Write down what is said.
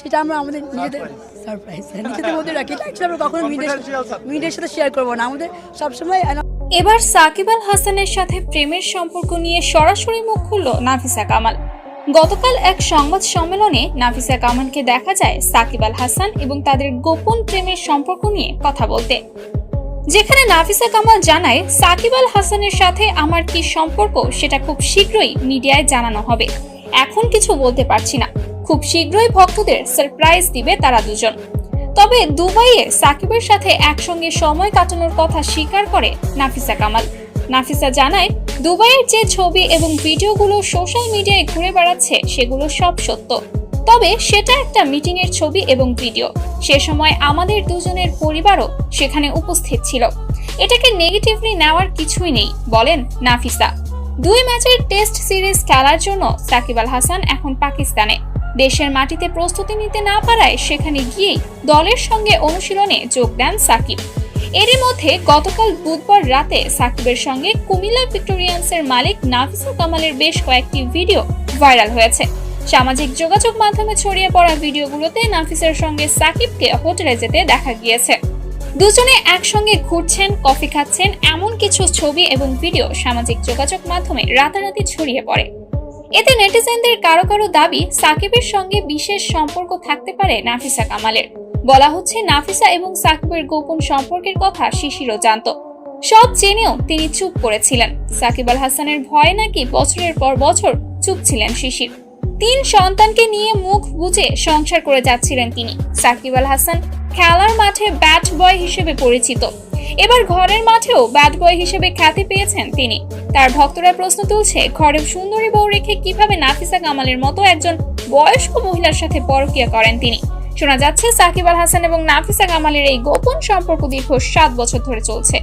সেটা আমরা আমাদের নিজেদের সারপ্রাইজ নিজেদের মধ্যে রাখি। আমরা কখনো মিডিয়ার সাথে শেয়ার করবো না। আমাদের সবসময় এবার সাকিব আল হাসানের সাথে প্রেমের সম্পর্ক নিয়ে সরাসরি মুখ খুলল নাফিসা কামাল। গতকাল এক সংবাদ সম্মেলনে নাফিসা কামালকে দেখা যায় সাকিব আল হাসান এবং তাদের গোপন প্রেমের সম্পর্ক নিয়ে কথা বলতে, যেখানে নাফিসা কামাল জানায়, সাকিব আল হাসানের সাথে আমার কি সম্পর্ক সেটা খুব শীঘ্রই মিডিয়ায় জানানো হবে। এখন কিছু বলতে পারছি না, খুব শীঘ্রই ভক্তদের সারপ্রাইজ দিবে তারা দুজন। তবে দুবাইয়ে সাকিবের সাথে একসঙ্গে সময় কাটানোর কথা স্বীকার করে নাফিসা কামাল। নাফিসা জানায়, দুবাইয়ের যে ছবি এবং ভিডিওগুলো সোশ্যাল মিডিয়ায় ঘুরে বেড়াচ্ছে সেগুলো সব সত্য, তবে সেটা একটা মিটিং এর ছবি এবং ভিডিও। সে সময় আমাদের দুজনের পরিবারও সেখানে উপস্থিত ছিল, এটাকে নেগেটিভলি নেওয়ার কিছুই নেই, বলেন নাফিসা। 2 ম্যাচের টেস্ট সিরিজ খেলার জন্য সাকিব আল হাসান এখন পাকিস্তানে। দেশের মাটিতে প্রস্তুতি নিতে না পারায় সেখানে গিয়েই দলের সঙ্গে অনুশীলনে যোগ দেন সাকিব। এরই মধ্যে গতকাল বুধবার রাতে সাকিবের সঙ্গে কুমিল্লা ভিক্টোরিয়ান্সের মালিক নাফিসা কামালের বেশ কয়েকটি ভিডিও ভাইরাল হয়েছে। সামাজিক যোগাযোগ মাধ্যমে ছড়িয়ে পড়া ভিডিওগুলোতে নাফিসার সঙ্গে সাকিবকে হোটেলে যেতে দেখা গিয়েছে। দুজনে একসঙ্গে ঘুরছেন, কফি খাচ্ছেন, এমন কিছু ছবি এবং ভিডিও সামাজিক যোগাযোগ মাধ্যমে রাতারাতি ছড়িয়ে পড়ে। এতে নেটিজেনদের কারো কারো দাবি, সাকিবের সঙ্গে বিশেষ সম্পর্ক থাকতে পারে নাফিসা কামালের। বলা হচ্ছে, নাফিসা এবং সাকিবের গোপন সম্পর্কের কথা শিশিরও জানত। সব জেনেও তিনি চুপ করেছিলেন। সাকিব আল হাসানের ভয়ে নাকি বছরের পর বছর চুপ ছিলেন শিশির। 3 সন্তানকে নিয়ে মুখ বুজে সংসার করে যাচ্ছিলেন তিনি। সাকিব আল হাসান খেলার মাঠে ব্যাট বয় হিসেবে পরিচিত, এবার ঘরের মাঠেও ব্যাট বয় হিসেবে খ্যাতি পেয়েছেন তিনি। তার ভক্তরা প্রশ্ন তুলছে, ঘরে সুন্দরী বউ রেখে কিভাবে নাফিসা কামালের মতো একজন বয়স্ক মহিলার সাথে পরকীয়া করেন তিনি। শোনা যাচ্ছে, সাকিব আল হাসান এবং নাফিসা কামালের এই গোপন সম্পর্ক দীর্ঘ 7 বছর ধরে চলছে।